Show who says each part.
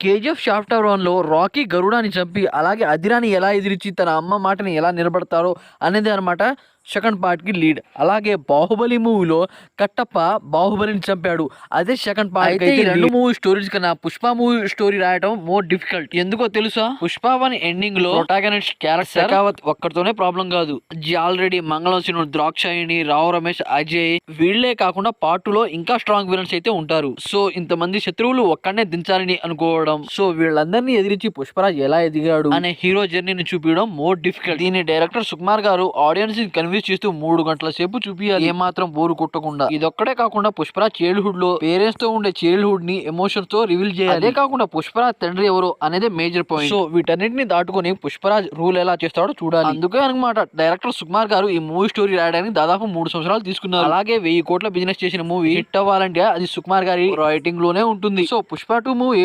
Speaker 1: KGF chapter 1లో Rocky గరుడాని చంపి అలాగే అదిరాని ఎలా ఎదిరించి తన అమ్మ మాటని ఎలా నిలబడతారో అనేది అనమాట సెకండ్ పార్ట్కి లీడ్. అలాగే బాహుబలి మూవీలో కట్టప్ప బాహుబలిని చంపాడు, అదే సెకండ్ పార్ట్. అయితే ఈ రెండు మూవీ స్టోరీస్ కన్నా పుష్ప మూవీ స్టోరీ రాయడం మోర్ డిఫికల్ట్. ఎందుకో తెలుసా? పుష్ప 1 ఎండింగ్ లో ప్రొటాగనిస్ట్ క్యారెక్టర్ శెఖావత్ ఒక్కడితోనే ప్రాబ్లం కాదు. ఆల్రెడీ మంగళం శ్రీను, ద్రాక్షాయిని, రావు రమేష్, అజయ్ వీళ్లే కాకుండా పార్ట్ 2లో ఇంకా స్ట్రాంగ్ విలన్స్ అయితే ఉంటారు. సో ఇంతమంది శత్రువులు ఒక్కడనే దించాలని అనుకోవడం, సో వీళ్ళందరినీ ఎదిరించి పుష్పరాజ్ ఎలా ఎదిగాడు అనే హీరో జర్నీని చూపించడం మోర్ డిఫికల్ట్. దీని డైరెక్టర్ సుకుమార్ గారు ఆడియన్స్ ని కన్విన్స్ చేస్తూ 3 గంటల సేపు చూపించాలి, ఏమాత్రం బోరు కొట్టకుండా. ఇదొక్కడే కాకుండా పుష్పరాజ్ చైల్డ్హుడ్ లో పేరెంట్స్ తో ఉండే చైల్డ్హుడ్ ని ఎమోషన్స్ తో రివీల్ చేయాలి. అదే కాకుండా పుష్పరాజ్ తండ్రి ఎవరు అనేది మేజర్ పాయింట్. సో వీటన్నిటిని దాటుకొని పుష్పరాజ్ రూల్ ఎలా చేస్తాడో చూడాలి. అందుకే అనమాట డైరెక్టర్ సుకుమార్ గారు ఈ మూవీ స్టోరీ రాయడానికి దాదాపు 3 సంవత్సరాలు తీసుకున్నారు. అలాగే 1000 కోట్ల బిజినెస్ చేసిన మూవీ హిట్ అవ్వాలంటే అది సుకుమార్ గారి రైటింగ్ లోనే ఉంటుంది. So Pushpa 2 movie